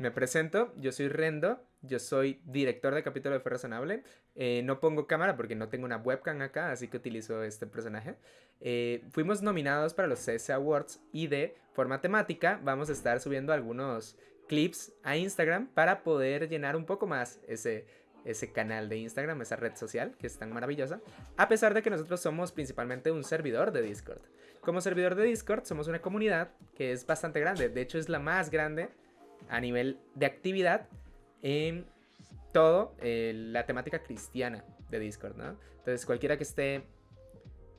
me presento, yo soy Rendo, yo soy director de capítulo de Fue Razonable. No pongo cámara porque no tengo una webcam acá, así que utilizo este personaje. Fuimos nominados para los CS Awards y de forma temática vamos a estar subiendo algunos clips a Instagram para poder llenar un poco más ese canal de Instagram, esa red social que es tan maravillosa, a pesar de que nosotros somos principalmente un servidor de Discord. Como servidor de Discord somos una comunidad que es bastante grande, de hecho es la más grande a nivel de actividad en todo la temática cristiana de Discord, ¿no? Entonces cualquiera que esté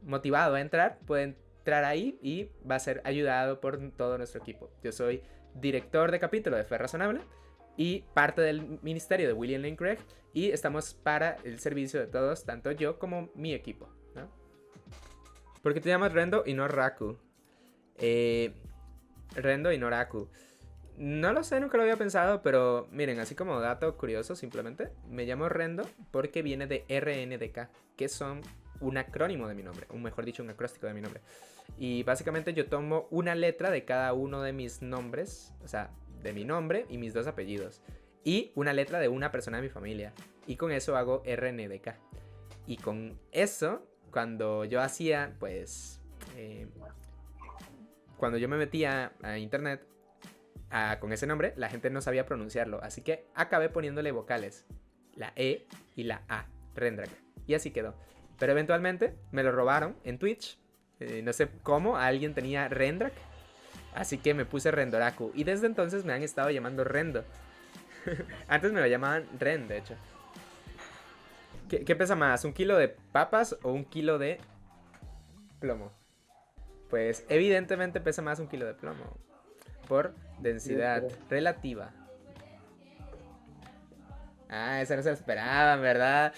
motivado a entrar puede entrar ahí y va a ser ayudado por todo nuestro equipo. Yo soy director de capítulo de Fe Razonable y parte del ministerio de William Lane Craig, y estamos para el servicio de todos, tanto yo como mi equipo, ¿no? ¿Por qué te llamas Rendo y no Raku? Rendo y no Raku. No lo sé, nunca lo había pensado, pero miren, así como dato curioso simplemente, me llamo Rendo porque viene de RNDK, que son un acrónimo de mi nombre, o mejor dicho, un acróstico de mi nombre. Y básicamente yo tomo una letra de cada uno de mis nombres, o sea, de mi nombre y mis dos apellidos, y una letra de una persona de mi familia, y con eso hago RNDK. Y con eso, cuando yo hacía, pues, cuando yo me metía a internet, con ese nombre, la gente no sabía pronunciarlo, así que acabé poniéndole vocales, la E y la A, Rendrak, y así quedó. Pero eventualmente me lo robaron en Twitch, no sé cómo, alguien tenía Rendrak, así que me puse Rendoraku, y desde entonces me han estado llamando Rendo. Antes me lo llamaban Ren, de hecho. ¿Qué pesa más, un kilo de papas o un kilo de plomo? Pues evidentemente pesa más un kilo de plomo, por densidad relativa. Ah, esa no se la esperaban, ¿verdad?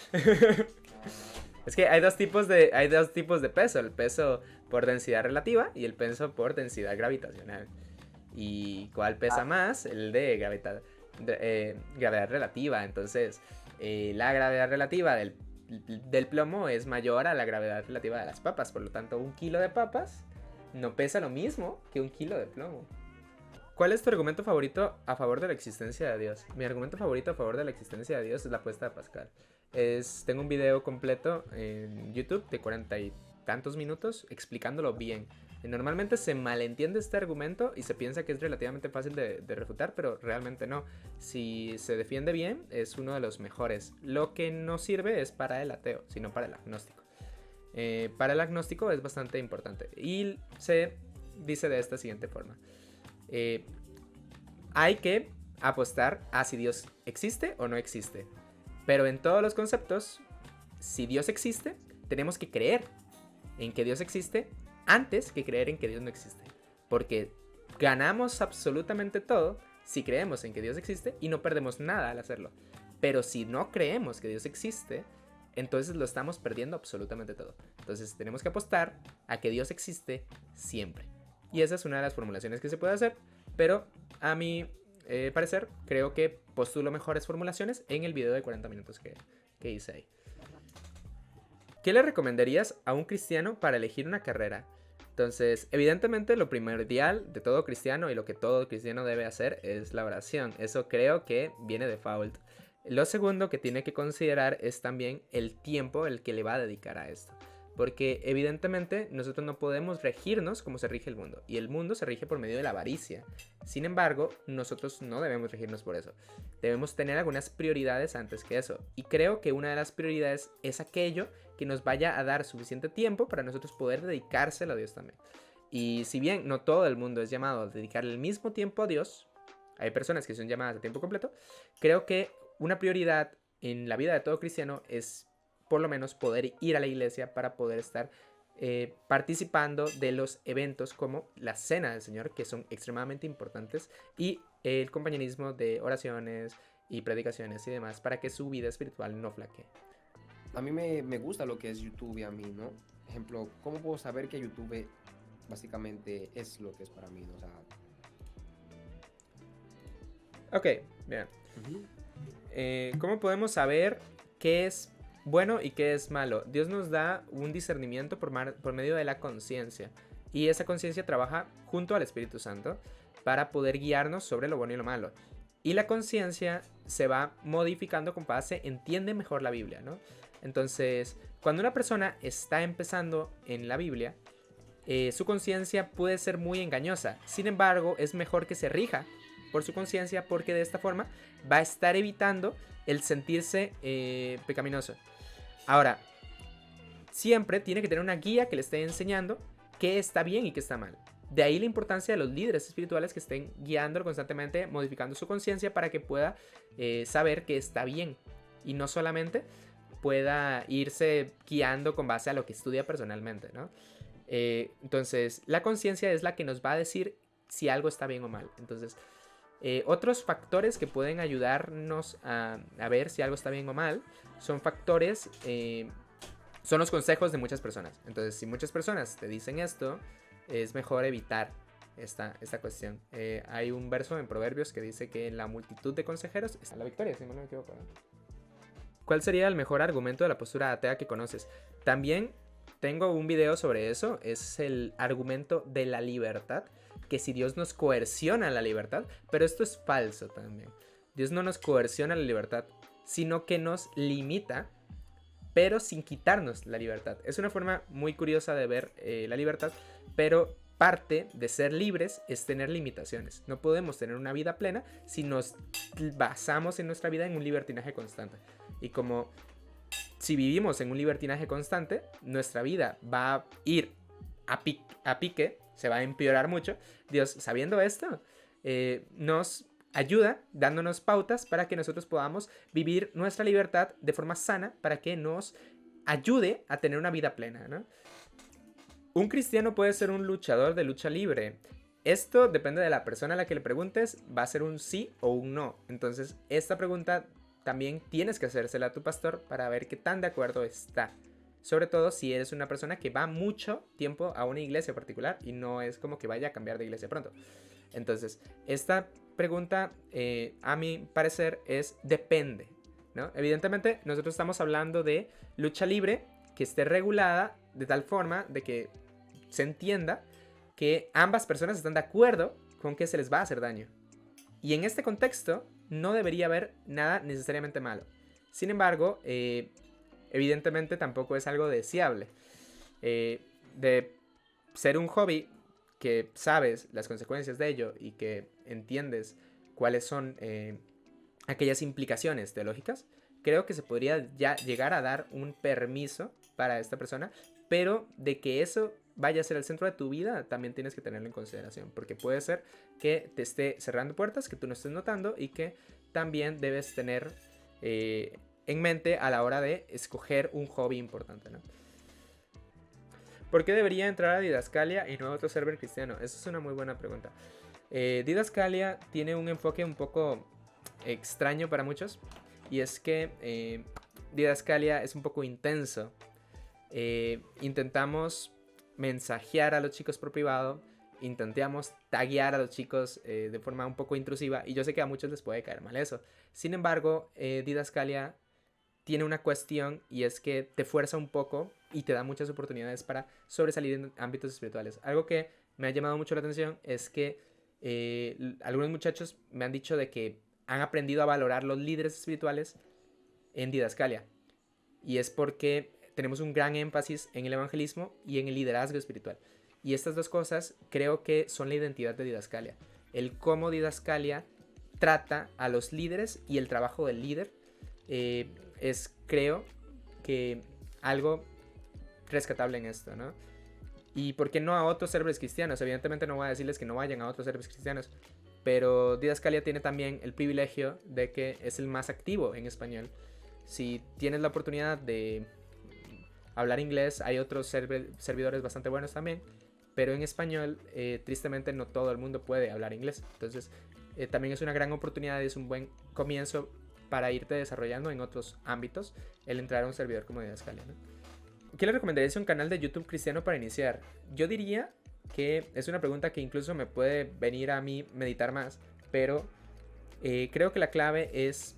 Es que hay dos tipos de peso. El peso por densidad relativa y el peso por densidad gravitacional. ¿Y cuál pesa más? El de gravedad relativa. Entonces, la gravedad relativa del plomo es mayor a la gravedad relativa de las papas. Por lo tanto, un kilo de papas no pesa lo mismo que un kilo de plomo. ¿Cuál es tu argumento favorito a favor de la existencia de Dios? Mi argumento favorito a favor de la existencia de Dios es la apuesta de Pascal. Tengo un video completo en YouTube de 40 y tantos minutos explicándolo bien. Normalmente se malentiende este argumento y se piensa que es relativamente fácil de refutar, pero realmente no. Si se defiende bien, es uno de los mejores. Lo que no sirve es para el ateo, sino para el agnóstico. Para el agnóstico es bastante importante. Y se dice de esta siguiente forma. Hay que apostar a si Dios existe o no existe. Pero en todos los conceptos, si Dios existe, tenemos que creer en que Dios existe antes que creer en que Dios no existe. Porque ganamos absolutamente todo si creemos en que Dios existe y no perdemos nada al hacerlo. Pero si no creemos que Dios existe, entonces lo estamos perdiendo absolutamente todo. Entonces tenemos que apostar a que Dios existe siempre. Y esa es una de las formulaciones que se puede hacer, pero a mi parecer creo que postulo mejores formulaciones en el video de 40 minutos que hice ahí. ¿Qué le recomendarías a un cristiano para elegir una carrera? Entonces, evidentemente lo primordial de todo cristiano y lo que todo cristiano debe hacer es la oración. Eso creo que viene de default. Lo segundo que tiene que considerar es también el tiempo el que le va a dedicar a esto. Porque evidentemente nosotros no podemos regirnos como se rige el mundo. Y el mundo se rige por medio de la avaricia. Sin embargo, nosotros no debemos regirnos por eso. Debemos tener algunas prioridades antes que eso. Y creo que una de las prioridades es aquello que nos vaya a dar suficiente tiempo para nosotros poder dedicárselo a Dios también. Y si bien no todo el mundo es llamado a dedicarle el mismo tiempo a Dios, hay personas que son llamadas a tiempo completo, creo que una prioridad en la vida de todo cristiano es por lo menos poder ir a la iglesia para poder estar participando de los eventos como la Cena del Señor, que son extremadamente importantes, y el compañerismo de oraciones y predicaciones y demás, para que su vida espiritual no flaquee. A mí me gusta lo que es YouTube y a mí, ¿no? Ejemplo, ¿cómo puedo saber que YouTube básicamente es lo que es para mí, ¿no? O sea... Ok, bien. ¿Cómo podemos saber qué es bueno y qué es malo? Dios nos da un discernimiento por medio de la conciencia. Y esa conciencia trabaja junto al Espíritu Santo para poder guiarnos sobre lo bueno y lo malo. Y la conciencia se va modificando con base, entiende mejor la Biblia, ¿no? Entonces, cuando una persona está empezando en la Biblia, su conciencia puede ser muy engañosa. Sin embargo, es mejor que se rija por su conciencia, porque de esta forma va a estar evitando el sentirse pecaminoso. Ahora, siempre tiene que tener una guía que le esté enseñando qué está bien y qué está mal. De ahí la importancia de los líderes espirituales que estén guiándolo constantemente, modificando su conciencia para que pueda saber que está bien y no solamente pueda irse guiando con base a lo que estudia personalmente, ¿no? Entonces, la conciencia es la que nos va a decir si algo está bien o mal. Entonces, otros factores que pueden ayudarnos a ver si algo está bien o mal son factores, son los consejos de muchas personas. Entonces, si muchas personas te dicen esto, es mejor evitar esta cuestión. Hay un verso en Proverbios que dice que en la multitud de consejeros está la victoria, si no me equivoco, ¿no? ¿Cuál sería el mejor argumento de la postura atea que conoces? También tengo un video sobre eso. Es el argumento de la libertad, que si Dios nos coerciona la libertad, pero esto es falso también. Dios no nos coerciona la libertad, sino que nos limita, pero sin quitarnos la libertad. Es una forma muy curiosa de ver la libertad, pero parte de ser libres es tener limitaciones. No podemos tener una vida plena si nos basamos en nuestra vida en un libertinaje constante. Y como si vivimos en un libertinaje constante, nuestra vida va a ir a pique, se va a empeorar mucho. Dios, sabiendo esto, nos ayuda dándonos pautas para que nosotros podamos vivir nuestra libertad de forma sana, para que nos ayude a tener una vida plena, ¿no? Un cristiano puede ser un luchador de lucha libre. Esto depende de la persona a la que le preguntes, va a ser un sí o un no. Entonces, esta pregunta también tienes que hacérsela a tu pastor para ver qué tan de acuerdo está. Sobre todo si eres una persona que va mucho tiempo a una iglesia particular y no es como que vaya a cambiar de iglesia pronto. Entonces, esta pregunta, a mi parecer, es depende, ¿no? Evidentemente, nosotros estamos hablando de lucha libre que esté regulada de tal forma de que se entienda que ambas personas están de acuerdo con que se les va a hacer daño. Y en este contexto no debería haber nada necesariamente malo. Sin embargo, evidentemente tampoco es algo deseable. De ser un hobby que sabes las consecuencias de ello y que entiendes cuáles son aquellas implicaciones teológicas, creo que se podría ya llegar a dar un permiso para esta persona, pero de que eso vaya a ser el centro de tu vida, también tienes que tenerlo en consideración, porque puede ser que te esté cerrando puertas que tú no estés notando y que también debes tener en mente a la hora de escoger un hobby importante, ¿no? ¿Por qué debería entrar a Didascalia y no a otro server cristiano? Esa es una muy buena pregunta. Didascalia tiene un enfoque un poco extraño para muchos, y es que Didascalia es un poco intenso. Intentamos mensajear a los chicos por privado, intentamos taguear a los chicos de forma un poco intrusiva, y yo sé que a muchos les puede caer mal eso. Sin embargo, Didascalia tiene una cuestión, y es que te fuerza un poco y te da muchas oportunidades para sobresalir en ámbitos espirituales. Algo que me ha llamado mucho la atención es que algunos muchachos me han dicho de que han aprendido a valorar los líderes espirituales en Didascalia, y es porque tenemos un gran énfasis en el evangelismo y en el liderazgo espiritual. Y estas dos cosas creo que son la identidad de Didascalia. El cómo Didascalia trata a los líderes y el trabajo del líder es, creo, que algo rescatable en esto, ¿no? Y por qué no a otros servidores cristianos. Evidentemente no voy a decirles que no vayan a otros servidores cristianos, pero Didascalia tiene también el privilegio de que es el más activo en español. Si tienes la oportunidad de hablar inglés, hay otros servidores bastante buenos también, pero en español tristemente no todo el mundo puede hablar inglés. Entonces también es una gran oportunidad y es un buen comienzo para irte desarrollando en otros ámbitos el entrar a un servidor como Didascalia, ¿no? ¿Qué le recomendarías a un canal de YouTube cristiano para iniciar? Yo diría que es una pregunta que incluso me puede venir a mí meditar más, pero creo que la clave es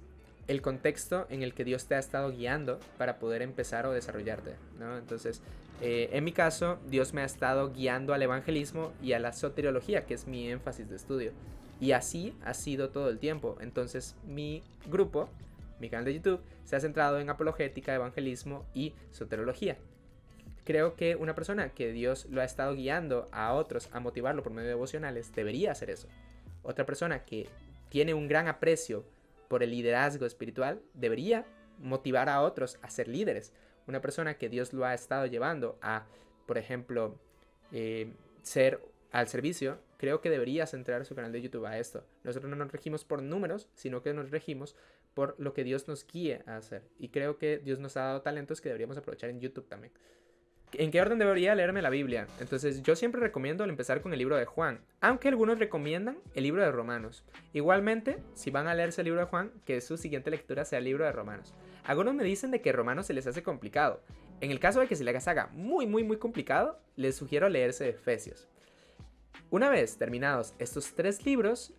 el contexto en el que Dios te ha estado guiando para poder empezar o desarrollarte, ¿no? Entonces, en mi caso, Dios me ha estado guiando al evangelismo y a la soteriología, que es mi énfasis de estudio. Y así ha sido todo el tiempo. Entonces mi canal de YouTube, se ha centrado en apologética, evangelismo y soterología. Creo que una persona que Dios lo ha estado guiando a otros a motivarlo por medio de devocionales debería hacer eso. Otra persona que tiene un gran aprecio por el liderazgo espiritual debería motivar a otros a ser líderes. Una persona que Dios lo ha estado llevando a, por ejemplo, ser al servicio, creo que debería centrar su canal de YouTube a esto. Nosotros no nos regimos por números, sino que nos regimos por lo que Dios nos guíe a hacer. Y creo que Dios nos ha dado talentos que deberíamos aprovechar en YouTube también. ¿En qué orden debería leerme la Biblia? Entonces yo siempre recomiendo empezar con el libro de Juan, aunque algunos recomiendan el libro de Romanos. Igualmente, si van a leerse el libro de Juan, que su siguiente lectura sea el libro de Romanos. Algunos me dicen de que Romanos se les hace complicado. En el caso de que se les haga muy complicado, les sugiero leerse Efesios. Una vez terminados estos 3 libros,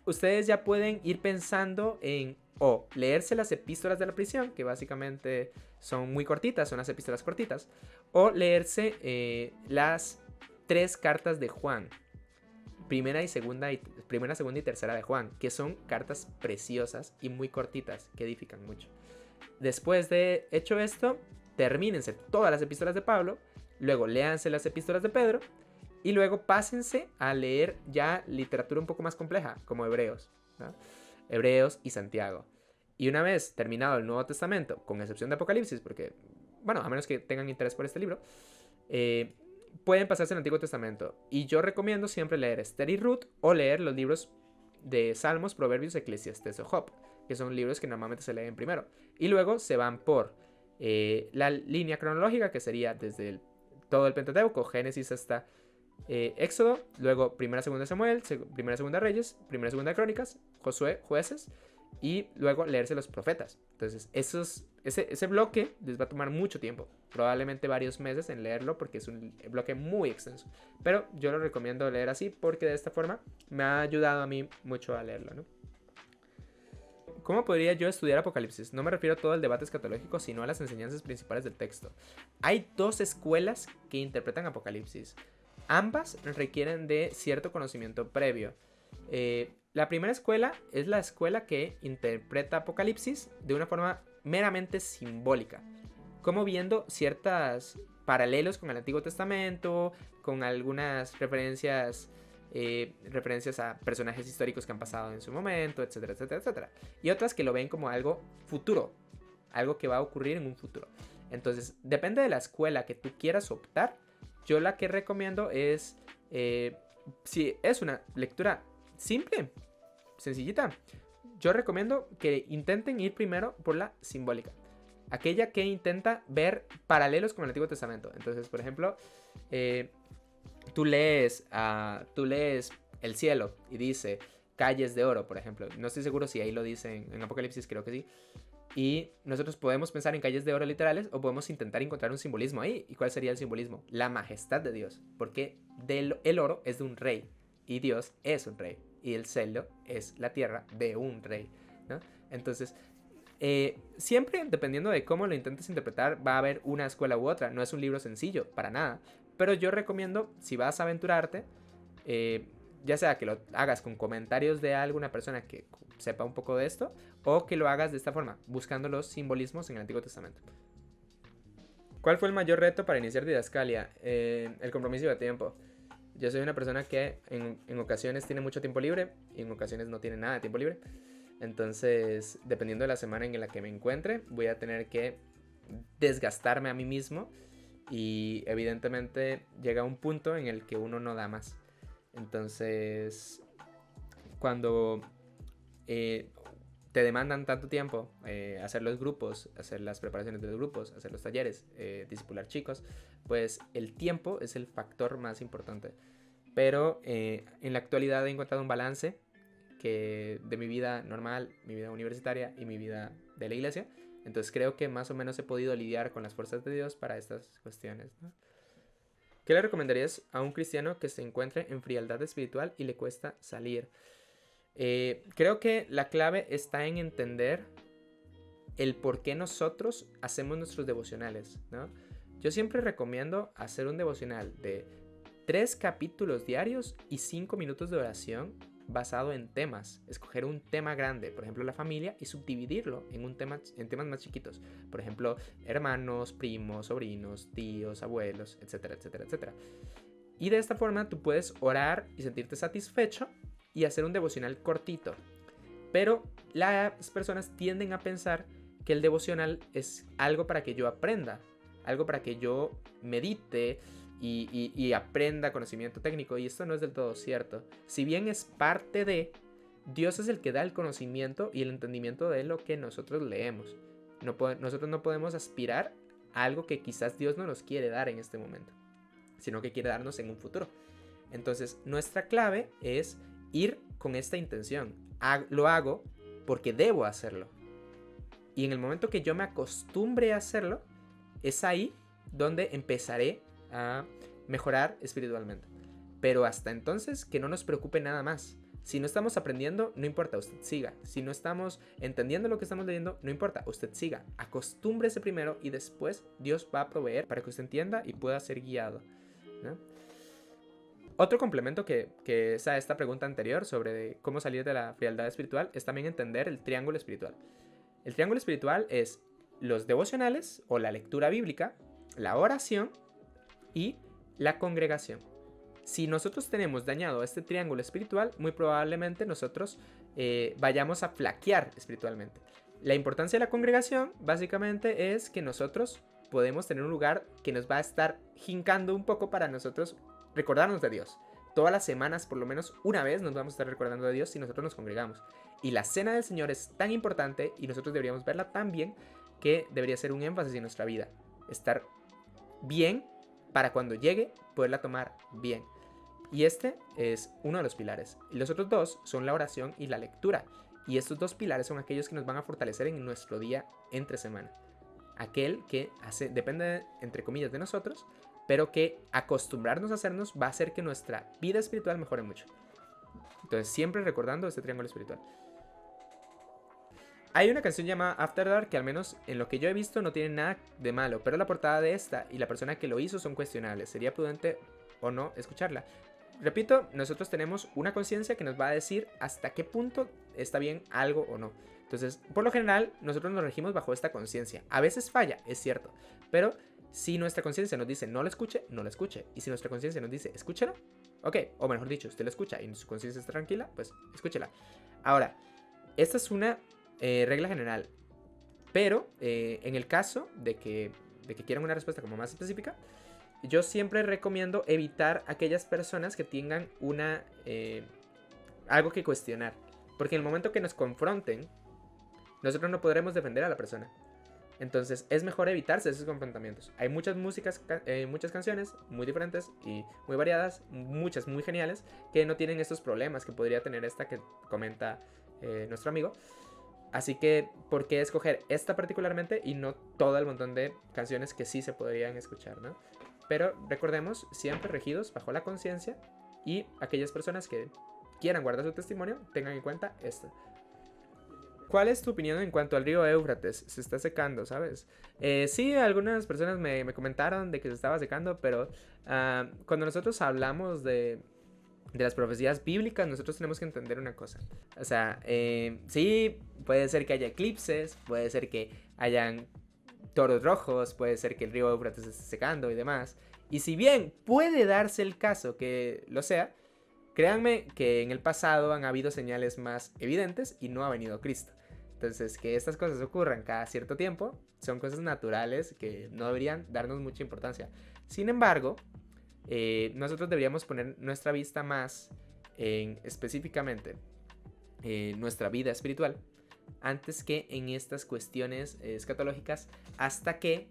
ustedes ya pueden ir pensando en o leerse las epístolas de la prisión, que básicamente son muy cortitas, son las epístolas cortitas, o leerse las 3 cartas de Juan, primera, segunda y tercera de Juan, que son cartas preciosas y muy cortitas, que edifican mucho. Después de hecho esto, termínense todas las epístolas de Pablo, luego léanse las epístolas de Pedro, y luego pásense a leer ya literatura un poco más compleja, como Hebreos, ¿no? Hebreos y Santiago. Y una vez terminado el Nuevo Testamento, con excepción de Apocalipsis, porque, bueno, a menos que tengan interés por este libro, pueden pasarse al Antiguo Testamento. Y yo recomiendo siempre leer Esther y Ruth, o leer los libros de Salmos, Proverbios, Eclesiastés o Job, que son libros que normalmente se leen primero. Y luego se van por la línea cronológica, que sería desde todo el Pentateuco, Génesis hasta Éxodo, luego primera, segunda Samuel, primera, segunda Reyes, primera, segunda Crónicas, Josué, Jueces, y luego leerse los profetas. Entonces ese bloque les va a tomar mucho tiempo, probablemente varios meses en leerlo, porque es un bloque muy extenso, pero yo lo recomiendo leer así porque de esta forma me ha ayudado a mí mucho a leerlo, ¿no? ¿Cómo podría yo estudiar Apocalipsis? No me refiero a todo el debate escatológico, sino a las enseñanzas principales del texto. Hay 2 escuelas que interpretan Apocalipsis. Ambas requieren de cierto conocimiento previo. La primera escuela es la escuela que interpreta Apocalipsis de una forma meramente simbólica, como viendo ciertos paralelos con el Antiguo Testamento, con algunas referencias a personajes históricos que han pasado en su momento, etcétera, etcétera, etcétera. Y otras que lo ven como algo futuro, algo que va a ocurrir en un futuro. Entonces, depende de la escuela que tú quieras optar. Yo la que recomiendo es, si es una lectura simple, sencillita, yo recomiendo que intenten ir primero por la simbólica, aquella que intenta ver paralelos con el Antiguo Testamento. Entonces, por ejemplo, tú lees el cielo y dice calles de oro, por ejemplo. No estoy seguro si ahí lo dice en Apocalipsis, creo que sí. Y nosotros podemos pensar en calles de oro literales, o podemos intentar encontrar un simbolismo ahí. ¿Y cuál sería el simbolismo? La majestad de Dios. Porque el oro es de un rey, y Dios es un rey, y el cielo es la tierra de un rey, ¿no? Entonces, siempre dependiendo de cómo lo intentes interpretar, va a haber una escuela u otra. No es un libro sencillo, para nada. Pero yo recomiendo, si vas a aventurarte, ya sea que lo hagas con comentarios de alguna persona que sepa un poco de esto, o que lo hagas de esta forma, buscando los simbolismos en el Antiguo Testamento. ¿Cuál fue el mayor reto para iniciar Didascalia? El compromiso de tiempo. Yo soy una persona que en ocasiones tiene mucho tiempo libre y en ocasiones no tiene nada de tiempo libre. Entonces, dependiendo de la semana en la que me encuentre, voy a tener que desgastarme a mí mismo, y evidentemente llega un punto en el que uno no da más. Entonces, cuando te demandan tanto tiempo, hacer los grupos, hacer las preparaciones de los grupos, hacer los talleres, discipular chicos, pues el tiempo es el factor más importante. Pero en la actualidad he encontrado un balance de mi vida normal, mi vida universitaria y mi vida de la iglesia. Entonces creo que más o menos he podido lidiar con las fuerzas de Dios para estas cuestiones, ¿no? ¿Qué le recomendarías a un cristiano que se encuentre en frialdad espiritual y le cuesta salir? Creo que la clave está en entender el por qué nosotros hacemos nuestros devocionales, ¿no? Yo siempre recomiendo hacer un devocional de 3 capítulos diarios y 5 minutos de oración basado en temas. Escoger un tema grande, por ejemplo la familia, y subdividirlo en temas más chiquitos. Por ejemplo, hermanos, primos, sobrinos, tíos, abuelos, etcétera, etcétera, etcétera. Y de esta forma tú puedes orar y sentirte satisfecho y hacer un devocional cortito. Pero las personas tienden a pensar que el devocional es algo para que yo aprenda, algo para que yo medite y aprenda conocimiento técnico. Y esto no es del todo cierto. Si bien es parte de, Dios es el que da el conocimiento y el entendimiento de lo que nosotros leemos. Nosotros no podemos aspirar a algo que quizás Dios no nos quiere dar en este momento, sino que quiere darnos en un futuro. Entonces, nuestra clave es ir con esta intención. Lo hago porque debo hacerlo. Y en el momento que yo me acostumbre a hacerlo, es ahí donde empezaré a mejorar espiritualmente. Pero hasta entonces, que no nos preocupe nada más. Si no estamos aprendiendo, no importa, usted siga. Si no estamos entendiendo lo que estamos leyendo, no importa, usted siga. Acostúmbrese primero y después Dios va a proveer para que usted entienda y pueda ser guiado, ¿no? Otro complemento que es a esta pregunta anterior sobre cómo salir de la frialdad espiritual es también entender el triángulo espiritual. El triángulo espiritual es los devocionales o la lectura bíblica, la oración y la congregación. Si nosotros tenemos dañado este triángulo espiritual, muy probablemente nosotros vayamos a flaquear espiritualmente. La importancia de la congregación básicamente es que nosotros podemos tener un lugar que nos va a estar hincando un poco para nosotros recordarnos de Dios. Todas las semanas, por lo menos una vez, nos vamos a estar recordando de Dios si nosotros nos congregamos. Y la cena del Señor es tan importante y nosotros deberíamos verla tan bien que debería ser un énfasis en nuestra vida. Estar bien para cuando llegue poderla tomar bien. Y este es uno de los pilares. Y los otros dos son la oración y la lectura. Y estos dos pilares son aquellos que nos van a fortalecer en nuestro día entre semana. Aquel que depende, entre comillas, de nosotros, pero que acostumbrarnos a hacernos va a hacer que nuestra vida espiritual mejore mucho. Entonces, siempre recordando este triángulo espiritual. Hay una canción llamada After Dark que al menos en lo que yo he visto no tiene nada de malo, pero la portada de esta y la persona que lo hizo son cuestionables. ¿Sería prudente o no escucharla? Repito, nosotros tenemos una conciencia que nos va a decir hasta qué punto está bien algo o no. Entonces, por lo general, nosotros nos regimos bajo esta conciencia. A veces falla, es cierto, pero si nuestra conciencia nos dice no lo escuche, no lo escuche. Y si nuestra conciencia nos dice escúchalo, ok, o mejor dicho, usted lo escucha y su conciencia está tranquila, pues escúchela. Ahora, esta es una regla general, pero en el caso de que quieran una respuesta como más específica, yo siempre recomiendo evitar aquellas personas que tengan algo que cuestionar. Porque en el momento que nos confronten, nosotros no podremos defender a la persona. Entonces es mejor evitarse esos confrontamientos. Hay muchas muchas canciones muy diferentes y muy variadas, muchas muy geniales, que no tienen estos problemas que podría tener esta que comenta nuestro amigo. Así que, ¿por qué escoger esta particularmente y no todo el montón de canciones que sí se podrían escuchar, ¿no? Pero recordemos, siempre regidos bajo la conciencia, y aquellas personas que quieran guardar su testimonio, tengan en cuenta esto. ¿Cuál es tu opinión en cuanto al río Éufrates? Se está secando, ¿sabes? Sí, algunas personas me comentaron de que se estaba secando, pero cuando nosotros hablamos de las profecías bíblicas, nosotros tenemos que entender una cosa. O sea, sí, puede ser que haya eclipses, puede ser que hayan toros rojos, puede ser que el río Éufrates se esté secando y demás. Y si bien puede darse el caso que lo sea, créanme que en el pasado han habido señales más evidentes y no ha venido Cristo. Entonces, que estas cosas ocurran cada cierto tiempo son cosas naturales que no deberían darnos mucha importancia. Sin embargo, nosotros deberíamos poner nuestra vista más en específicamente nuestra vida espiritual antes que en estas cuestiones escatológicas, hasta que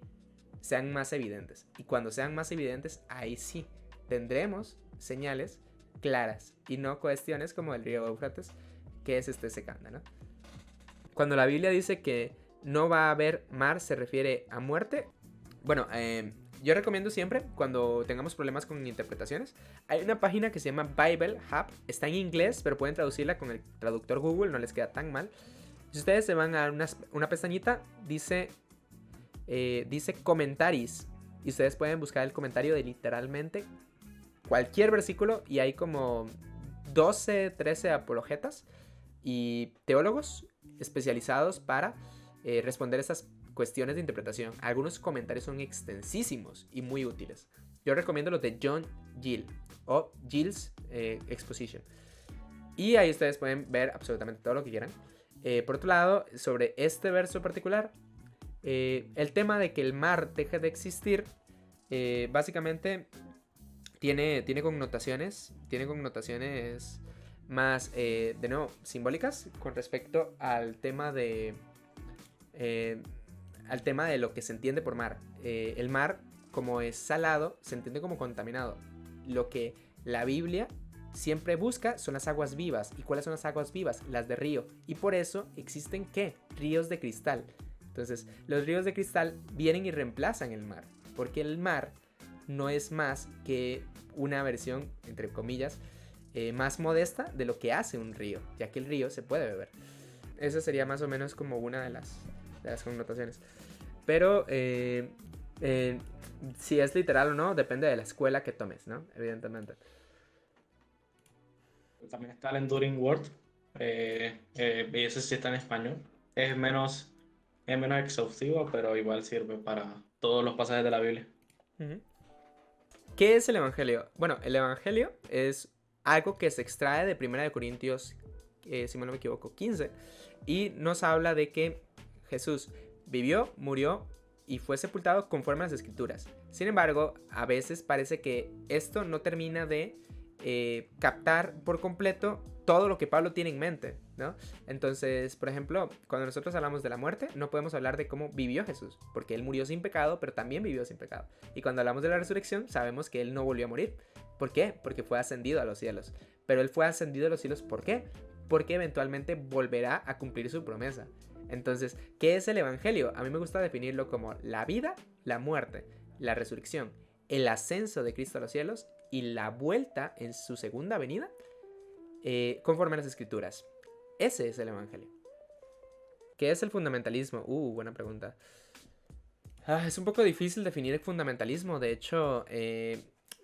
sean más evidentes. Y cuando sean más evidentes, ahí sí tendremos señales claras y no cuestiones como el río Éufrates que se esté secando, ¿no? Cuando la Biblia dice que no va a haber mar, se refiere a muerte. Bueno, yo recomiendo siempre, cuando tengamos problemas con interpretaciones, hay una página que se llama Bible Hub. Está en inglés, pero pueden traducirla con el traductor Google, no les queda tan mal. Si ustedes se van a una pestañita, dice comentaries, y ustedes pueden buscar el comentario de literalmente cualquier versículo, y hay como 12, 13 apologetas y teólogos especializados para responder estas cuestiones de interpretación. Algunos comentarios son extensísimos y muy útiles. Yo recomiendo los de John Gill o Gill's Exposition. Y ahí ustedes pueden ver absolutamente todo lo que quieran. Por otro lado, sobre este verso particular, el tema de que el mar deje de existir, básicamente tiene connotaciones más, de nuevo, simbólicas con respecto al tema de lo que se entiende por mar. El mar, como es salado, se entiende como contaminado. Lo que la Biblia siempre busca son las aguas vivas. ¿Y cuáles son las aguas vivas? Las de río. Y por eso existen, ¿qué? Ríos de cristal. Entonces, los ríos de cristal vienen y reemplazan el mar. Porque el mar no es más que una versión, entre comillas, más modesta de lo que hace un río, ya que el río se puede beber. Esa sería más o menos como una de las connotaciones. Pero si es literal o no, depende de la escuela que tomes, ¿no? Evidentemente. También está el Enduring Word, y ese sí está en español. Es menos exhaustivo, pero igual sirve para todos los pasajes de la Biblia. Uh-huh. ¿Qué es el Evangelio? Bueno, el Evangelio es algo que se extrae de 1 Corintios, si no me equivoco, 15. Y nos habla de que Jesús vivió, murió y fue sepultado conforme a las Escrituras. Sin embargo, a veces parece que esto no termina de captar por completo todo lo que Pablo tiene en mente, ¿no? Entonces, por ejemplo, cuando nosotros hablamos de la muerte, no podemos hablar de cómo vivió Jesús, porque él murió sin pecado, pero también vivió sin pecado. Y cuando hablamos de la resurrección, sabemos que él no volvió a morir. ¿Por qué? Porque fue ascendido a los cielos. Pero él fue ascendido a los cielos, ¿por qué? Porque eventualmente volverá a cumplir su promesa. Entonces, ¿qué es el Evangelio? A mí me gusta definirlo como la vida, la muerte, la resurrección, el ascenso de Cristo a los cielos y la vuelta en su segunda venida, conforme a las Escrituras. Ese es el Evangelio. ¿Qué es el fundamentalismo? Buena pregunta. Es un poco difícil definir el fundamentalismo. De hecho,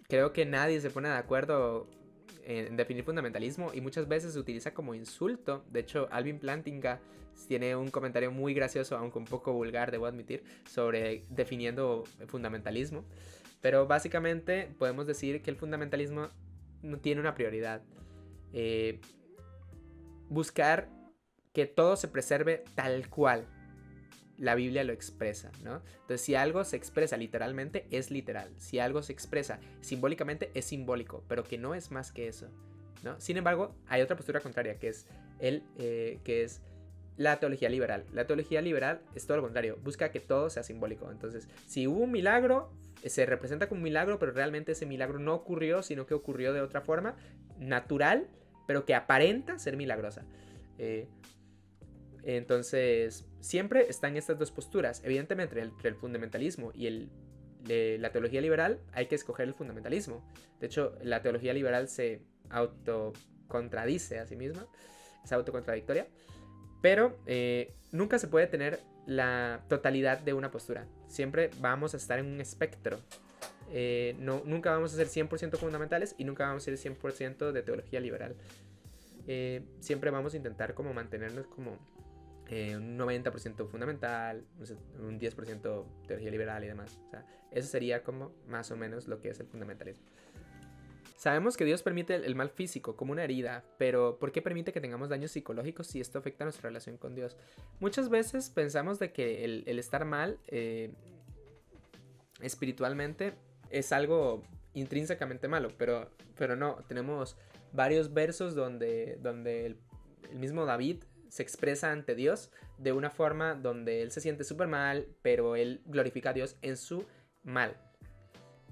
creo que nadie se pone de acuerdo en definir fundamentalismo y muchas veces se utiliza como insulto. De hecho, Alvin Plantinga tiene un comentario muy gracioso, aunque un poco vulgar, debo admitir, sobre definiendo fundamentalismo. Pero básicamente podemos decir que el fundamentalismo no tiene una prioridad. Buscar que todo se preserve tal cual la Biblia lo expresa, ¿no? Entonces, si algo se expresa literalmente, es literal. Si algo se expresa simbólicamente, es simbólico, pero que no es más que eso, ¿no? Sin embargo, hay otra postura contraria, que es la teología liberal. La teología liberal es todo lo contrario, busca que todo sea simbólico. Entonces, si hubo un milagro, se representa como un milagro, pero realmente ese milagro no ocurrió, sino que ocurrió de otra forma, natural, pero que aparenta ser milagrosa. Entonces, siempre están estas dos posturas. Evidentemente, entre el fundamentalismo y la teología liberal, hay que escoger el fundamentalismo. De hecho, la teología liberal se autocontradice a sí misma, es autocontradictoria. Pero nunca se puede tener la totalidad de una postura. Siempre vamos a estar en un espectro. Nunca vamos a ser 100% fundamentales y nunca vamos a ser 100% de teología liberal. Siempre vamos a intentar como mantenernos como un 90% fundamental, un 10% teología liberal y demás. O sea, eso sería como más o menos lo que es el fundamentalismo. Sabemos que Dios permite el mal físico como una herida, pero ¿por qué permite que tengamos daños psicológicos si esto afecta nuestra relación con Dios? Muchas veces pensamos de que el estar mal espiritualmente es algo intrínsecamente malo, pero no. Tenemos varios versos donde el mismo David se expresa ante Dios de una forma donde él se siente súper mal, pero él glorifica a Dios en su mal.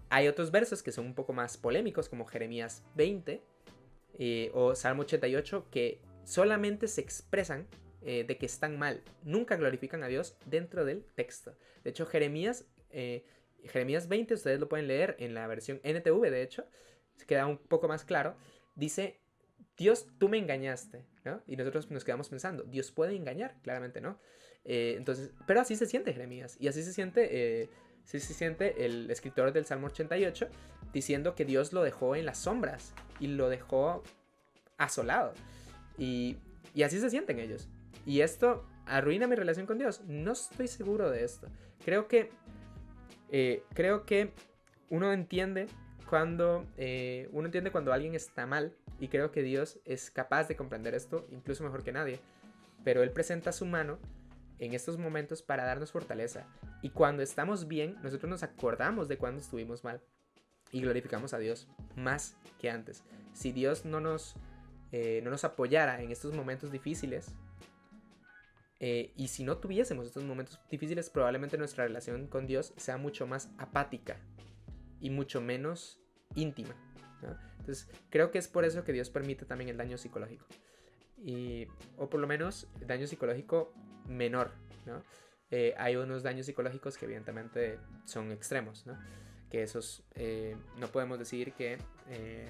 Hay otros versos que son un poco más polémicos, como Jeremías 20 o Salmo 88, que solamente se expresan de que están mal. Nunca glorifican a Dios dentro del texto. De hecho, Jeremías 20, ustedes lo pueden leer en la versión NTV, de hecho, se queda un poco más claro. Dice, Dios, tú me engañaste, ¿no? Y nosotros nos quedamos pensando, ¿Dios puede engañar? Claramente no. Entonces, pero así se siente Jeremías, y así se siente el escritor del Salmo 88 diciendo que Dios lo dejó en las sombras y lo dejó asolado. Y así se sienten ellos. Y esto arruina mi relación con Dios. No estoy seguro de esto. Creo que uno entiende cuando alguien está mal. Y creo que Dios es capaz de comprender esto incluso mejor que nadie. Pero Él presenta su mano en estos momentos para darnos fortaleza. Y cuando estamos bien, nosotros nos acordamos de cuando estuvimos mal. Y glorificamos a Dios más que antes. Si Dios no nos apoyara en estos momentos difíciles, y si no tuviésemos estos momentos difíciles, probablemente nuestra relación con Dios sea mucho más apática y mucho menos íntima, ¿no? Entonces creo que es por eso que Dios permite también el daño psicológico, o por lo menos daño psicológico menor, ¿no? Hay unos daños psicológicos que evidentemente son extremos, ¿no? Que esos no podemos decir que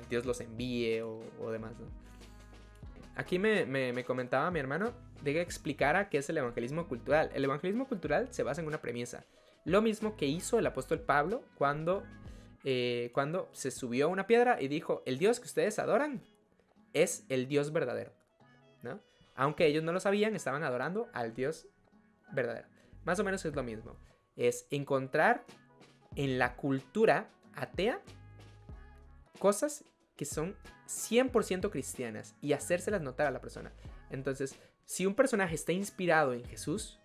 Dios los envíe o demás, ¿no? Aquí me comentaba mi hermano de que explicara qué es el evangelismo cultural. El evangelismo cultural se basa en una premisa. Lo mismo que hizo el apóstol Pablo cuando se subió a una piedra y dijo: el Dios que ustedes adoran es el Dios verdadero, ¿no? Aunque ellos no lo sabían, estaban adorando al Dios verdadero. Más o menos es lo mismo. Es encontrar en la cultura atea cosas que son 100% cristianas y hacérselas notar a la persona. Entonces, si un personaje está inspirado en Jesús,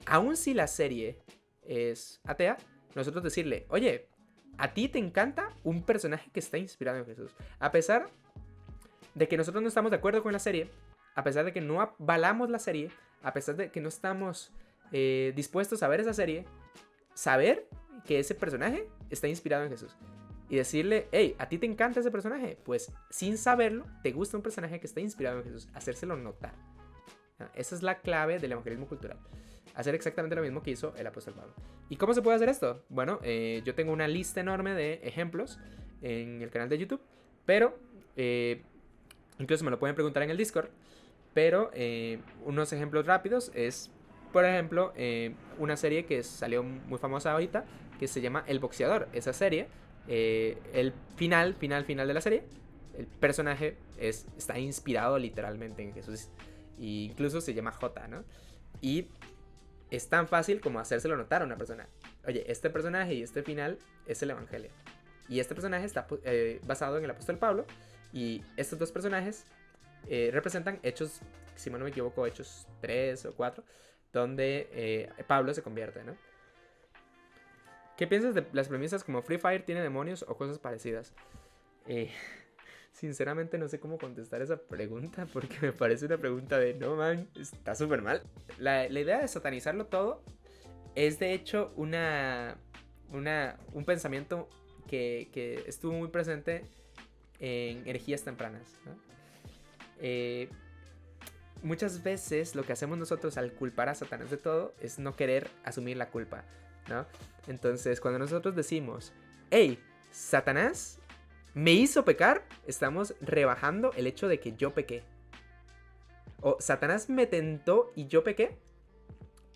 aun si la serie es atea, nosotros decirle: oye, a ti te encanta un personaje que está inspirado en Jesús. A pesar de que nosotros no estamos de acuerdo con la serie, a pesar de que no avalamos la serie, a pesar de que no estamos dispuestos a ver esa serie, saber que ese personaje está inspirado en Jesús. Y decirle: hey, ¿a ti te encanta ese personaje? Pues sin saberlo, te gusta un personaje que está inspirado en Jesús. Hacérselo notar. Esa es la clave del evangelismo cultural. Hacer exactamente lo mismo que hizo el apóstol Pablo. ¿Y cómo se puede hacer esto? Bueno, yo tengo una lista enorme de ejemplos en el canal de YouTube. Pero, incluso me lo pueden preguntar en el Discord. Pero unos ejemplos rápidos es, por ejemplo, una serie que salió muy famosa ahorita, que se llama El Boxeador. Esa serie, el final de la serie, el personaje está inspirado literalmente en Jesús. E incluso se llama J, ¿no? Y es tan fácil como hacérselo notar a una persona. Oye, este personaje y este final es el evangelio. Y este personaje está basado en el apóstol Pablo. Y estos dos personajes representan Hechos, si no me equivoco, Hechos 3 o 4, donde Pablo se convierte, ¿no? ¿Qué piensas de las premisas como Free Fire tiene demonios o cosas parecidas? Sinceramente no sé cómo contestar esa pregunta, porque me parece una pregunta de no, man, está súper mal. La idea de satanizarlo todo es de hecho un pensamiento que estuvo muy presente en herejías tempranas, ¿no? Muchas veces lo que hacemos nosotros al culpar a Satanás de todo es no querer asumir la culpa, ¿no? Entonces, cuando nosotros decimos: hey, Satanás me hizo pecar, estamos rebajando el hecho de que yo pequé. O Satanás me tentó y yo pequé.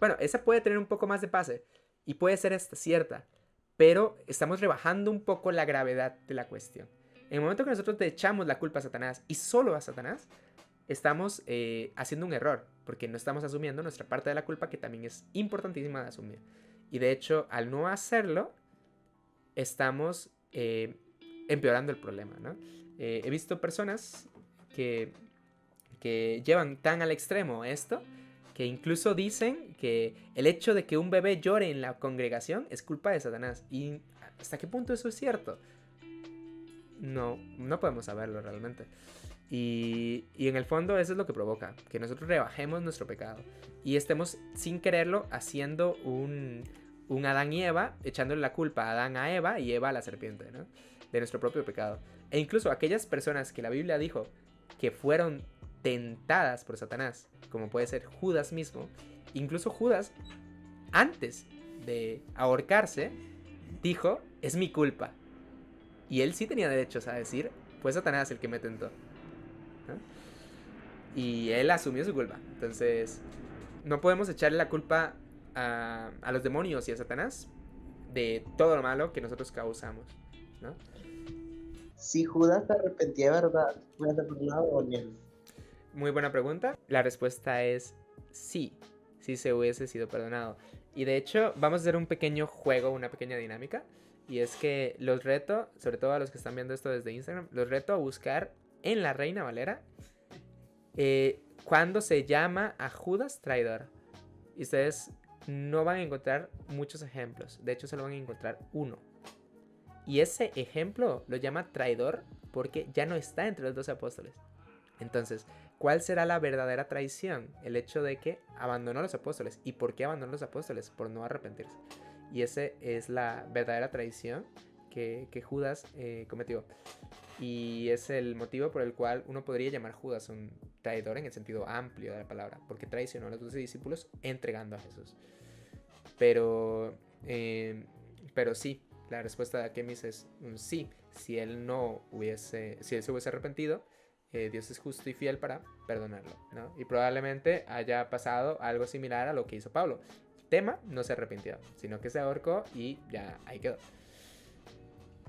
Bueno, esa puede tener un poco más de pase y puede ser hasta cierta, pero estamos rebajando un poco la gravedad de la cuestión. En el momento que nosotros le echamos la culpa a Satanás y solo a Satanás, estamos haciendo un error, porque no estamos asumiendo nuestra parte de la culpa, que también es importantísima de asumir. Y de hecho, al no hacerlo, estamos empeorando el problema, ¿no? He visto personas que llevan tan al extremo esto, que incluso dicen que el hecho de que un bebé llore en la congregación es culpa de Satanás. ¿Y hasta qué punto eso es cierto? No podemos saberlo realmente. Y en el fondo eso es lo que provoca que nosotros rebajemos nuestro pecado y estemos sin quererlo haciendo un Adán y Eva, echándole la culpa a Adán a Eva y Eva a la serpiente, ¿no? De nuestro propio pecado. E incluso aquellas personas que la Biblia dijo que fueron tentadas por Satanás, como puede ser Judas mismo, incluso Judas, antes de ahorcarse, dijo: es mi culpa. Y él sí tenía derechos a decir: fue Satanás el que me tentó, ¿no? Y él asumió su culpa. Entonces, no podemos echarle la culpa a los demonios y a Satanás de todo lo malo que nosotros causamos, ¿no? Si Judas se arrepentía de verdad, ¿puede ser perdonado o no? Muy buena pregunta. La respuesta es sí, sí se hubiese sido perdonado. Y de hecho, vamos a hacer un pequeño juego, una pequeña dinámica. Y es que los reto, sobre todo a los que están viendo esto desde Instagram, los reto a buscar en la Reina Valera cuando se llama a Judas traidor. Y ustedes no van a encontrar muchos ejemplos. De hecho, solo van a encontrar uno. Y ese ejemplo lo llama traidor porque ya no está entre los 12 apóstoles. Entonces, ¿cuál será la verdadera traición? El hecho de que abandonó a los apóstoles. ¿Y por qué abandonó a los apóstoles? Por no arrepentirse. Y esa es la verdadera traición que Judas cometió. Y es el motivo por el cual uno podría llamar a Judas un traidor en el sentido amplio de la palabra. Porque traicionó a los 12 discípulos entregando a Jesús. Pero sí, la respuesta de Kemis es un sí. Si él se hubiese arrepentido, Dios es justo y fiel para perdonarlo, ¿no? Y probablemente haya pasado algo similar a lo que hizo Pablo. Tema no se arrepintió, sino que se ahorcó y ya ahí quedó.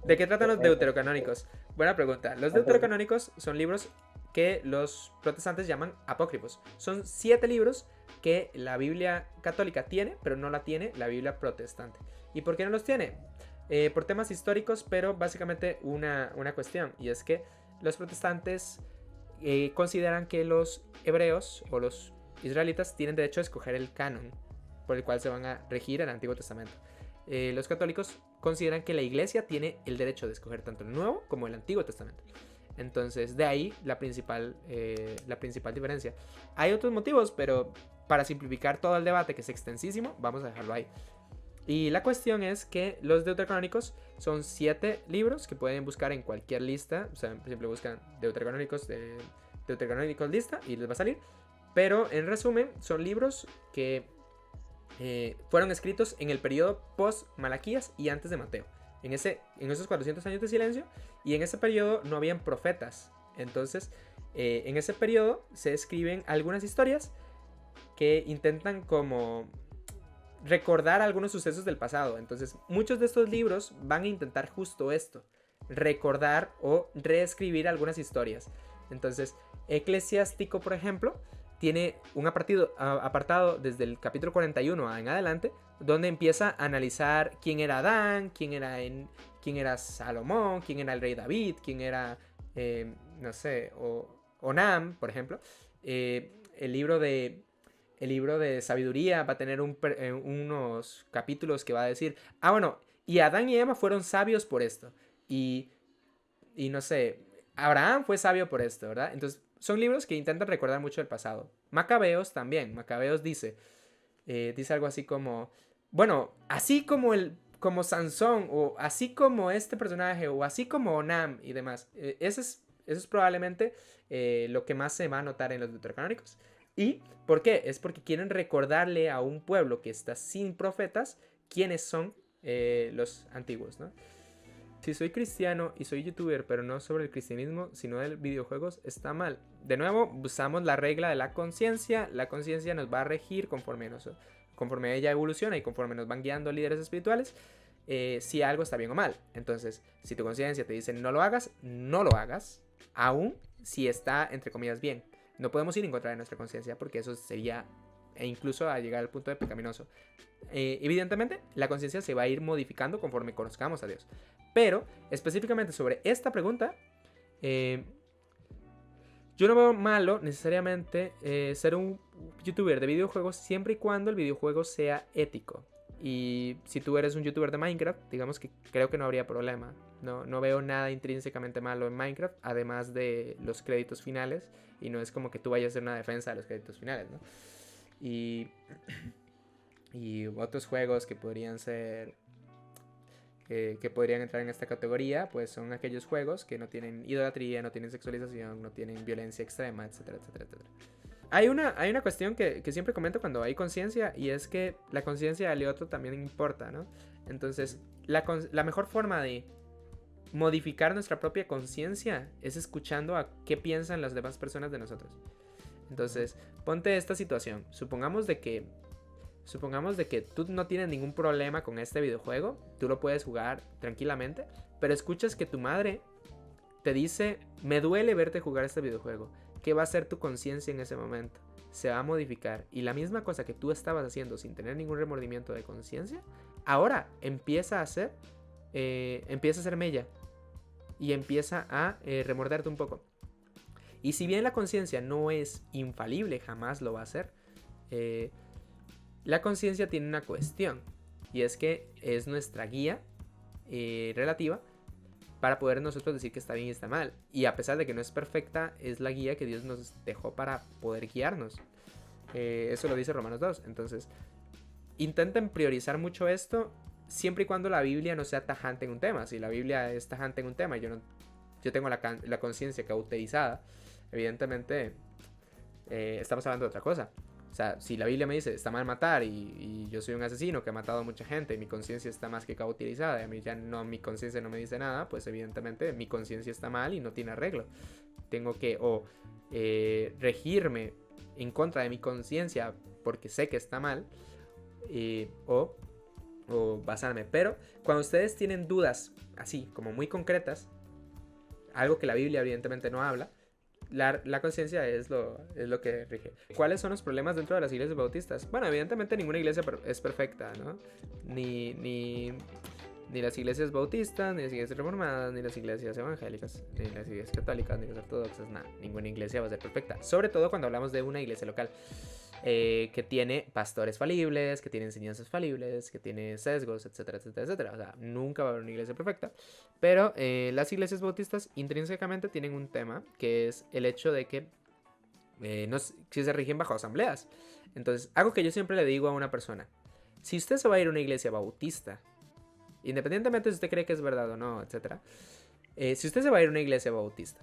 ¿De qué tratan los deuterocanónicos? Buena pregunta. Los deuterocanónicos son libros que los protestantes llaman apócrifos. Son 7 libros que la Biblia católica tiene, pero no la tiene la Biblia protestante. ¿Y por qué no los tiene? Por temas históricos, pero básicamente una cuestión. Y es que los protestantes consideran que los hebreos o los israelitas tienen derecho a escoger el canon por el cual se van a regir el Antiguo Testamento. Los católicos consideran que la iglesia tiene el derecho de escoger tanto el Nuevo como el Antiguo Testamento. Entonces, de ahí la principal diferencia. Hay otros motivos, pero para simplificar todo el debate, que es extensísimo, vamos a dejarlo ahí. Y la cuestión es que los deuterocanónicos son 7 libros que pueden buscar en cualquier lista. O sea, por ejemplo, buscan deuterocanónicos lista y les va a salir. Pero en resumen, son libros que fueron escritos en el periodo post-Malaquías y antes de Mateo. En esos 400 años de silencio. Y en ese periodo no habían profetas. Entonces, en ese periodo se escriben algunas historias que intentan como recordar algunos sucesos del pasado. Entonces, muchos de estos libros van a intentar justo esto: recordar o reescribir algunas historias. Entonces, Eclesiástico, por ejemplo, tiene un apartado desde el capítulo 41 en adelante, donde empieza a analizar quién era Adán, quién era Salomón, quién era el rey David, quién era, Onam, por ejemplo. El libro de sabiduría va a tener unos capítulos que va a decir, y Adán y Eva fueron sabios por esto. Y no sé, Abraham fue sabio por esto, ¿verdad? Entonces, son libros que intentan recordar mucho el pasado. Macabeos también. Macabeos dice algo así como, así como Sansón, o así como este personaje, o así como Onam y demás. Eso es probablemente lo que más se va a notar en los deuterocanónicos. ¿Y por qué? Es porque quieren recordarle a un pueblo que está sin profetas quiénes son los antiguos, ¿no? Si soy cristiano y soy youtuber, pero no sobre el cristianismo, sino de videojuegos, está mal. De nuevo, usamos la regla de la conciencia. La conciencia nos va a regir conforme ella evoluciona y conforme nos van guiando líderes espirituales, si algo está bien o mal. Entonces, si tu conciencia te dice no lo hagas, no lo hagas, aun si está, entre comillas, bien. No podemos ir en contra de nuestra conciencia porque eso sería, e incluso a llegar al punto de pecaminoso. Evidentemente, la conciencia se va a ir modificando conforme conozcamos a Dios. Pero, específicamente sobre esta pregunta, yo no veo malo necesariamente ser un youtuber de videojuegos siempre y cuando el videojuego sea ético. Y si tú eres un youtuber de Minecraft, digamos que creo que no habría problema. No veo nada intrínsecamente malo en Minecraft, además de los créditos finales. Y no es como que tú vayas a hacer una defensa de los créditos finales, ¿no? Y otros juegos que podrían ser... que podrían entrar en esta categoría, pues son aquellos juegos que no tienen idolatría, no tienen sexualización, no tienen violencia extrema, etcétera, etcétera, etcétera. Hay una cuestión que siempre comento cuando hay conciencia, y es que la conciencia del otro también importa, ¿no? Entonces, la mejor forma de modificar nuestra propia conciencia es escuchando a qué piensan las demás personas de nosotros. Entonces, ponte esta situación. Supongamos de que tú no tienes ningún problema con este videojuego, tú lo puedes jugar tranquilamente, pero escuchas que tu madre te dice, me duele verte jugar este videojuego. ¿Qué va a hacer tu conciencia en ese momento? Se va a modificar. Y la misma cosa que tú estabas haciendo sin tener ningún remordimiento de conciencia, ahora empieza a ser mella. Y empieza a remorderte un poco. Y si bien la conciencia no es infalible, jamás lo va a ser, la conciencia tiene una cuestión. Y es que es nuestra guía relativa para poder nosotros decir que está bien y está mal. Y a pesar de que no es perfecta, es la guía que Dios nos dejó para poder guiarnos. Eso lo dice Romanos 2. Entonces, intenten priorizar mucho esto siempre y cuando la Biblia no sea tajante en un tema. Si la Biblia es tajante en un tema y yo tengo la conciencia cauterizada, evidentemente estamos hablando de otra cosa. O sea, si la Biblia me dice está mal matar y yo soy un asesino que ha matado a mucha gente y mi conciencia está más que cauterizada y a mí ya no, mi conciencia no me dice nada, pues evidentemente mi conciencia está mal y no tiene arreglo. Tengo que regirme en contra de mi conciencia porque sé que está mal o basarme. Pero cuando ustedes tienen dudas así como muy concretas, algo que la Biblia evidentemente no habla, la conciencia es lo que rige. ¿Cuáles son los problemas dentro de las iglesias bautistas? Bueno, evidentemente ninguna iglesia es perfecta, ¿no? Ni las iglesias bautistas, ni las iglesias reformadas, ni las iglesias evangélicas, ni las iglesias católicas, ni las ortodoxas, nada. Ninguna iglesia va a ser perfecta. Sobre todo cuando hablamos de una iglesia local. Que tiene pastores falibles, que tiene enseñanzas falibles, que tiene sesgos, etcétera, etcétera, etcétera. O sea, nunca va a haber una iglesia perfecta. Pero las iglesias bautistas intrínsecamente tienen un tema, que es el hecho de que si se rigen bajo asambleas. Entonces, algo que yo siempre le digo a una persona: si usted se va a ir a una iglesia bautista, independientemente si usted cree que es verdad o no, etcétera, si usted se va a ir a una iglesia bautista,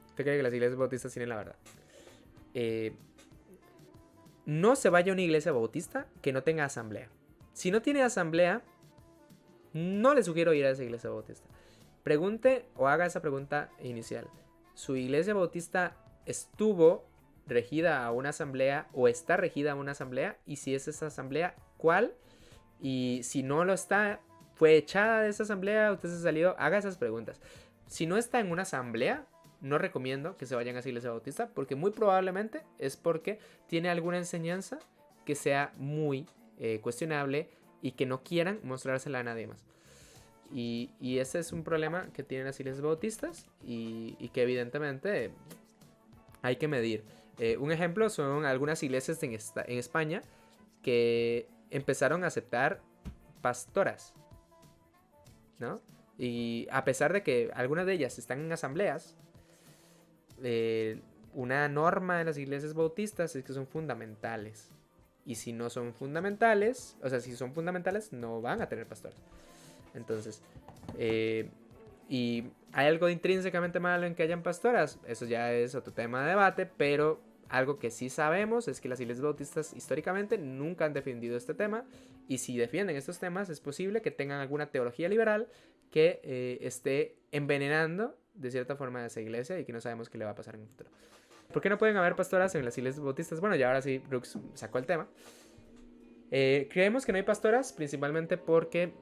usted cree que las iglesias bautistas tienen la verdad, no se vaya a una iglesia bautista que no tenga asamblea. Si no tiene asamblea, no le sugiero ir a esa iglesia bautista. Pregunte o haga esa pregunta inicial: ¿su iglesia bautista estuvo regida a una asamblea o está regida a una asamblea? Y si es esa asamblea, ¿cuál? Y si no lo está, ¿fue echada de esa asamblea? ¿Usted se salió? Haga esas preguntas. Si no está en una asamblea, no recomiendo que se vayan a esa iglesia bautista, porque muy probablemente es porque tiene alguna enseñanza que sea muy cuestionable y que no quieran mostrársela a nadie más. Y ese es un problema que tienen las iglesias bautistas y que evidentemente hay que medir. Un ejemplo son algunas iglesias en España que empezaron a aceptar pastoras, ¿no? Y a pesar de que algunas de ellas están en asambleas, una norma en las iglesias bautistas es que son fundamentales. Y si no son fundamentales, o sea, si son fundamentales, no van a tener pastores. Entonces, y hay algo intrínsecamente malo en que hayan pastoras. Eso ya es otro tema de debate, pero algo que sí sabemos es que las iglesias bautistas históricamente nunca han defendido este tema. Y si defienden estos temas, es posible que tengan alguna teología liberal que esté envenenando de cierta forma a esa iglesia y que no sabemos qué le va a pasar en el futuro. ¿Por qué no pueden haber pastoras en las iglesias bautistas? Bueno, ya ahora sí, Brooks sacó el tema. Creemos que no hay pastoras principalmente porque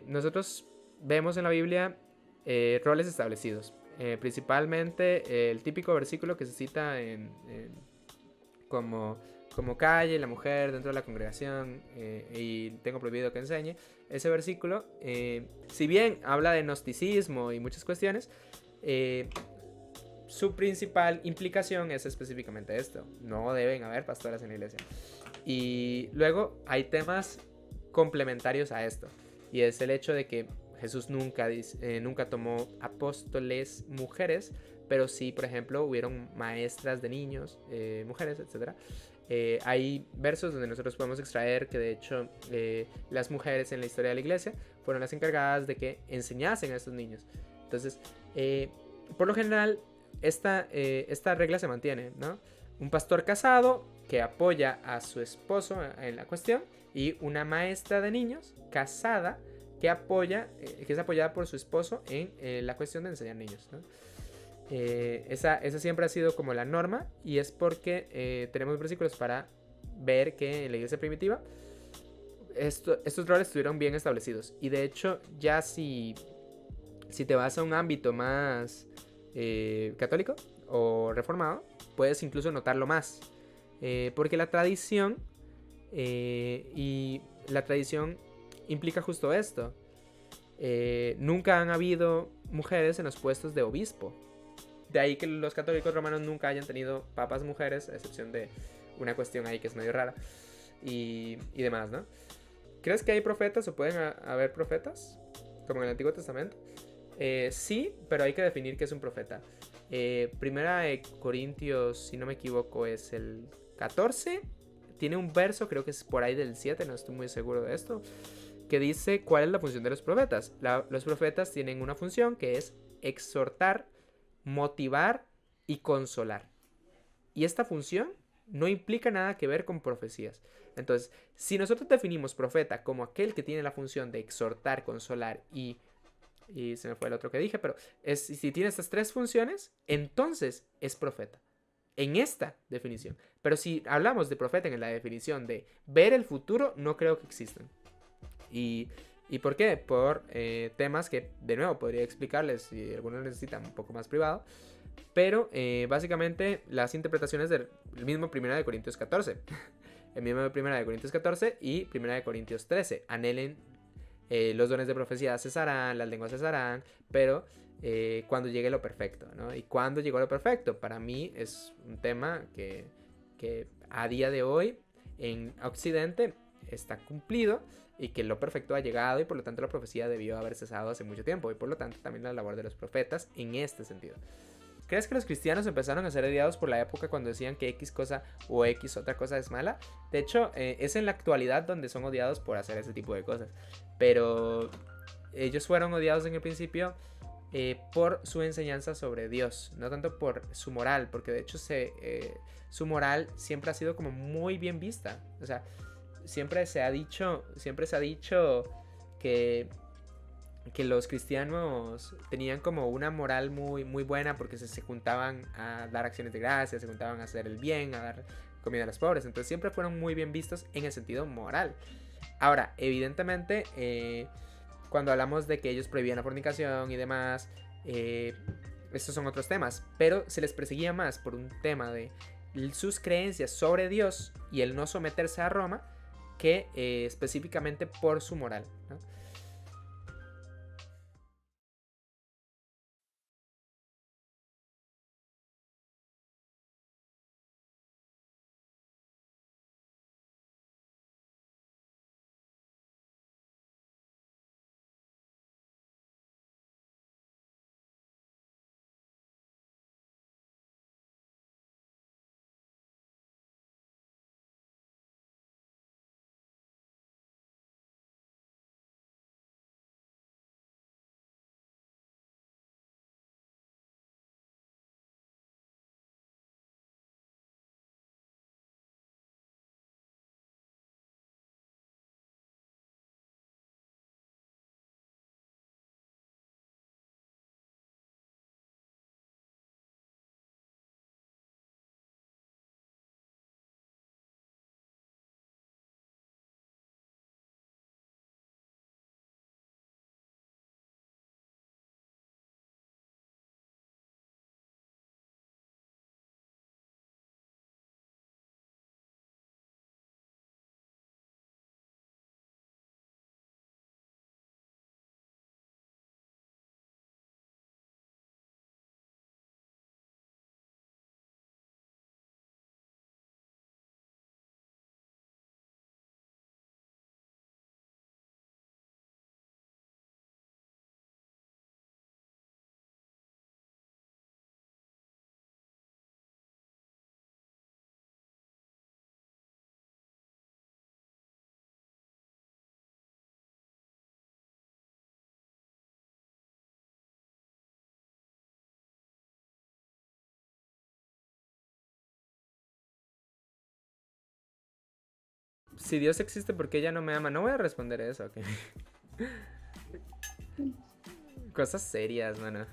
nosotros vemos en la Biblia roles establecidos. Principalmente el típico versículo que se cita como calle la mujer dentro de la congregación y tengo prohibido que enseñe. Ese versículo, si bien habla de gnosticismo y muchas cuestiones, su principal implicación es específicamente esto: no deben haber pastoras en la iglesia. Y luego hay temas complementarios a esto, y es el hecho de que Jesús nunca tomó apóstoles mujeres, pero sí, por ejemplo, hubieron maestras de niños, mujeres, etc. Hay versos donde nosotros podemos extraer que de hecho las mujeres en la historia de la iglesia fueron las encargadas de que enseñasen a estos niños. Entonces, por lo general, esta regla se mantiene, ¿no? Un pastor casado que apoya a su esposo en la cuestión, y una maestra de niños casada que es apoyada por su esposo en la cuestión de enseñar niños, ¿no? Esa siempre ha sido como la norma, y es porque tenemos versículos para ver que en la iglesia primitiva estos roles estuvieron bien establecidos. Y de hecho, ya si Si te vas a un ámbito más católico o reformado, puedes incluso notarlo más. Porque la tradición implica justo esto. Nunca han habido mujeres en los puestos de obispo. De ahí que los católicos romanos nunca hayan tenido papas mujeres, a excepción de una cuestión ahí que es medio rara y demás, ¿no? ¿Crees que hay profetas o pueden haber profetas? Como en el Antiguo Testamento. Sí, pero hay que definir qué es un profeta. Primera de Corintios, si no me equivoco, es el 14. Tiene un verso, creo que es por ahí del 7, no estoy muy seguro de esto, que dice cuál es la función de los profetas. Los profetas tienen una función que es exhortar, motivar y consolar. Y esta función no implica nada que ver con profecías. Entonces, si nosotros definimos profeta como aquel que tiene la función de exhortar, consolar y se me fue el otro que dije, pero si tiene estas tres funciones, entonces es profeta. En esta definición. Pero si hablamos de profeta en la definición de ver el futuro, no creo que existan. ¿Y por qué? Por temas que, de nuevo, podría explicarles si alguno necesita un poco más privado. Pero básicamente las interpretaciones del mismo 1 de Corintios 14. El mismo 1 de Corintios 14 y 1 de Corintios 13. Anhelen, los dones de profecía cesarán, las lenguas cesarán, pero cuando llegue lo perfecto, ¿no? Y cuando llegó lo perfecto, para mí es un tema que a día de hoy en Occidente está cumplido y que lo perfecto ha llegado y por lo tanto la profecía debió haber cesado hace mucho tiempo y por lo tanto también la labor de los profetas en este sentido. ¿Crees que los cristianos empezaron a ser odiados por la época cuando decían que X cosa o X otra cosa es mala? De hecho, es en la actualidad donde son odiados por hacer ese tipo de cosas. Pero ellos fueron odiados en el principio por su enseñanza sobre Dios, no tanto por su moral, porque de hecho su moral siempre ha sido como muy bien vista. O sea, siempre se ha dicho que los cristianos tenían como una moral muy, muy buena porque se juntaban a dar acciones de gracias, se juntaban a hacer el bien, a dar comida a los pobres. Entonces siempre fueron muy bien vistos en el sentido moral. Ahora, evidentemente, cuando hablamos de que ellos prohibían la fornicación y demás, estos son otros temas. Pero se les perseguía más por un tema de sus creencias sobre Dios y el no someterse a Roma que específicamente por su moral, ¿no? Si Dios existe, ¿por qué ella no me ama? No voy a responder eso, ¿ok? Cosas serias, mano.